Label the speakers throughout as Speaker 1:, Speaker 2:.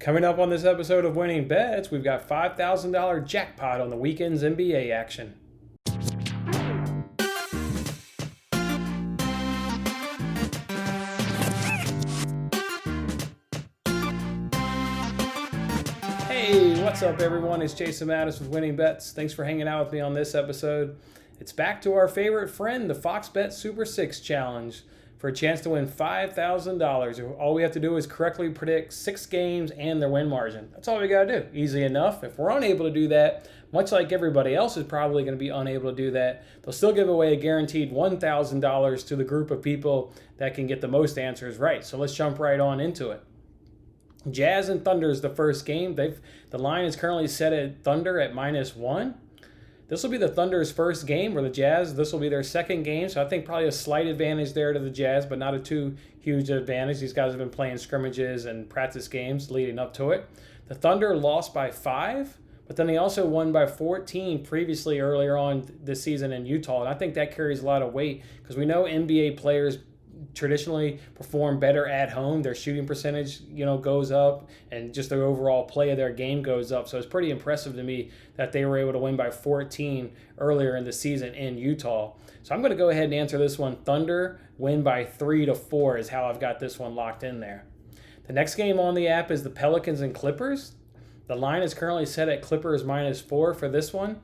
Speaker 1: Coming up on this episode of Winning Bets, we've got $5,000 jackpot on the weekend's NBA action. Hey, what's up everyone? It's Jason Mattis with Winning Bets. Thanks for hanging out with me on this episode. It's back to our favorite friend, the Fox Bet Super 6 Challenge, for a chance to win $5,000. All we have to do is correctly predict 6 games and their win margin. That's all we got to do. Easy enough. If we're unable to do that, much like everybody else is probably going to be unable to do that, they'll still give away a guaranteed $1,000 to the group of people that can get the most answers right. So let's jump right on into it. Jazz and Thunder is the first game. The line is currently set at Thunder at -1. This will be the Thunder's first game, or the Jazz, this will be their second game. So I think probably a slight advantage there to the Jazz, but not a too huge advantage. These guys have been playing scrimmages and practice games leading up to it. The Thunder lost by 5, but then they also won by 14 previously earlier on this season in Utah. And I think that carries a lot of weight because we know NBA players traditionally perform better at home. Their shooting percentage, goes up, and just their overall play of their game goes up. So it's pretty impressive to me that they were able to win by 14 earlier in the season in Utah. So I'm going to go ahead and answer this one. Thunder win by 3-4 is how I've got this one locked in there. The next game on the app is the Pelicans and Clippers. The line is currently set at Clippers -4 for this one.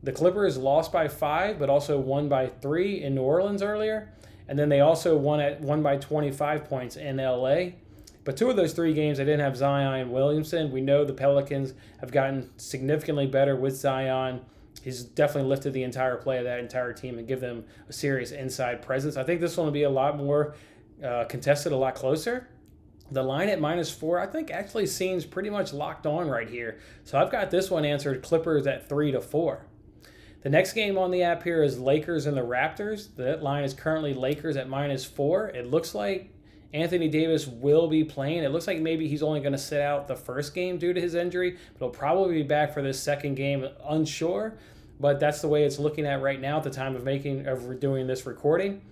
Speaker 1: The Clippers lost by 5, but also won by 3 in New Orleans earlier. And then they also won by 25 points in LA. But 2 of those 3 games, they didn't have Zion Williamson. We know the Pelicans have gotten significantly better with Zion. He's definitely lifted the entire play of that entire team and give them a serious inside presence. I think this one will be a lot more contested, a lot closer. The line at -4, I think actually seems pretty much locked on right here. So I've got this one answered Clippers at 3-4. The next game on the app here is Lakers and the Raptors. That line is currently Lakers at -4. It looks like Anthony Davis will be playing. It looks like maybe he's only going to sit out the first game due to his injury, but he'll probably be back for this second game, unsure. But that's the way it's looking at right now at the time of doing this recording.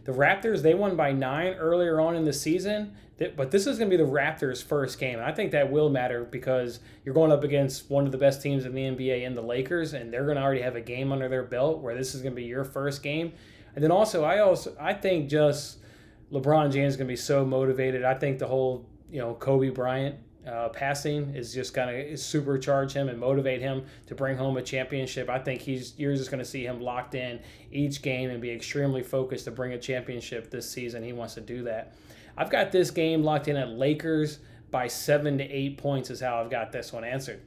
Speaker 1: The Raptors, they won by 9 earlier on in the season, but this is going to be the Raptors' first game. And I think that will matter because you're going up against one of the best teams in the NBA in the Lakers, and they're going to already have a game under their belt where this is going to be your first game. And then I think just LeBron James is going to be so motivated. I think the whole, Kobe Bryant passing is just going to supercharge him and motivate him to bring home a championship. I think you're just going to see him locked in each game and be extremely focused to bring a championship this season. He wants to do that. I've got this game locked in at Lakers by 7 to 8 points is how I've got this one answered.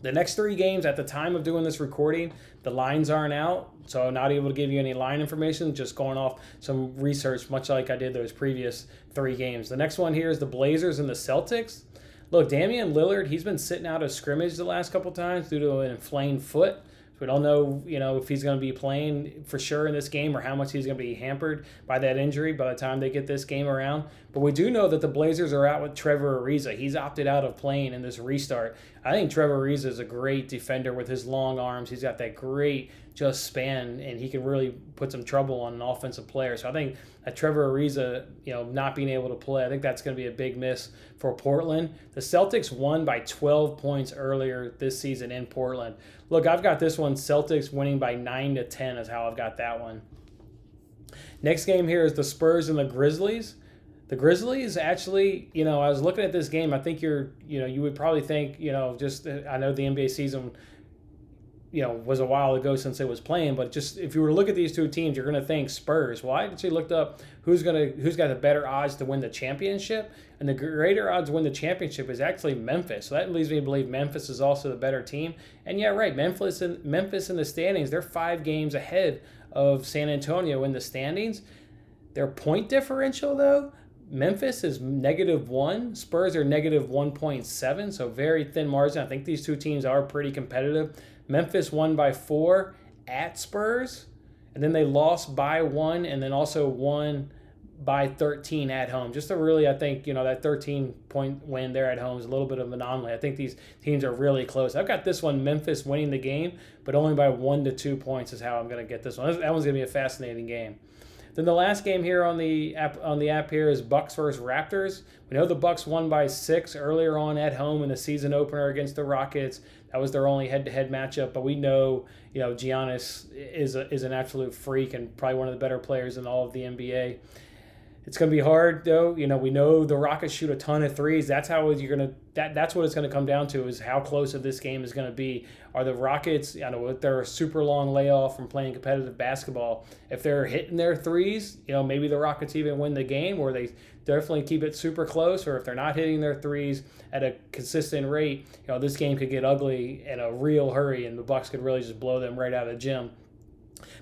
Speaker 1: The next 3 games at the time of doing this recording, the lines aren't out, so I'm not able to give you any line information, just going off some research, much like I did those previous 3 games. The next one here is the Blazers and the Celtics. Look, Damian Lillard, he's been sitting out of scrimmage the last couple times due to an inflamed foot. We don't know, if he's going to be playing for sure in this game or how much he's going to be hampered by that injury by the time they get this game around. But we do know that the Blazers are out with Trevor Ariza. He's opted out of playing in this restart. I think Trevor Ariza is a great defender with his long arms. He's got that great just span, and he can really put some trouble on an offensive player. So I think that Trevor Ariza, not being able to play, I think that's going to be a big miss for Portland. The Celtics won by 12 points earlier this season in Portland. Look, I've got this one, Celtics winning by 9 to 10 is how I've got that one. Next game here is the Spurs and the Grizzlies. The Grizzlies actually, I was looking at this game. I think you would probably think, I know the NBA season, was a while ago since it was playing, but just if you were to look at these 2 teams, you're going to think Spurs. Well, I actually looked up who's got the better odds to win the championship, and the greater odds to win the championship is actually Memphis. So that leads me to believe Memphis is also the better team. And yeah, right, Memphis in the standings, they're 5 games ahead of San Antonio in the standings. Their point differential, though, Memphis is -1. Spurs are -1.7, so very thin margin. I think these 2 teams are pretty competitive. Memphis won by 4 at Spurs, and then they lost by 1, and then also won by 13 at home. Just a really, I think, that 13-point win there at home is a little bit of an anomaly. I think these teams are really close. I've got this one, Memphis winning the game, but only by 1 to 2 points is how I'm going to get this one. That one's going to be a fascinating game. Then the last game here on the app here is Bucks versus Raptors. We know the Bucks won by 6 earlier on at home in the season opener against the Rockets. That was their only head-to-head matchup, but we know, Giannis is an absolute freak and probably one of the better players in all of the NBA. It's going to be hard, though. We know the Rockets shoot a ton of threes. That's how that's what it's going to come down to, is how close of this game is going to be. Are the Rockets, with their super long layoff from playing competitive basketball, if they're hitting their threes, maybe the Rockets even win the game, or they definitely keep it super close, or if they're not hitting their threes at a consistent rate, this game could get ugly in a real hurry, and the Bucks could really just blow them right out of the gym.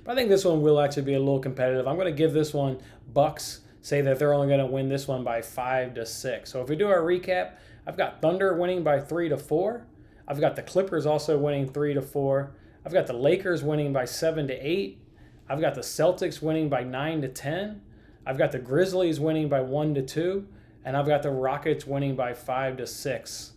Speaker 1: But I think this one will actually be a little competitive. I'm going to give this one Bucks. Say that they're only going to win this one by 5-6. So if we do our recap, I've got Thunder winning by 3-4. I've got the Clippers also winning 3-4. I've got the Lakers winning by 7-8. I've got the Celtics winning by 9-10. I've got the Grizzlies winning by 1-2. And I've got the Rockets winning by 5-6.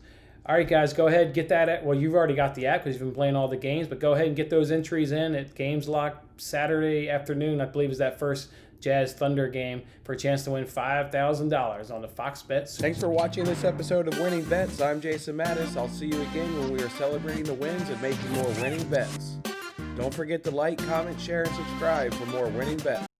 Speaker 1: All right, guys, go ahead, get that. Well, you've already got the app because you've been playing all the games, but go ahead and get those entries in at Games Lock Saturday afternoon, I believe is that first Jazz Thunder game, for a chance to win $5,000 on the Fox Bet.
Speaker 2: Thanks for watching this episode of Winning Bets. I'm Jason Mattis. I'll see you again when we are celebrating the wins and making more winning bets. Don't forget to like, comment, share, and subscribe for more winning bets.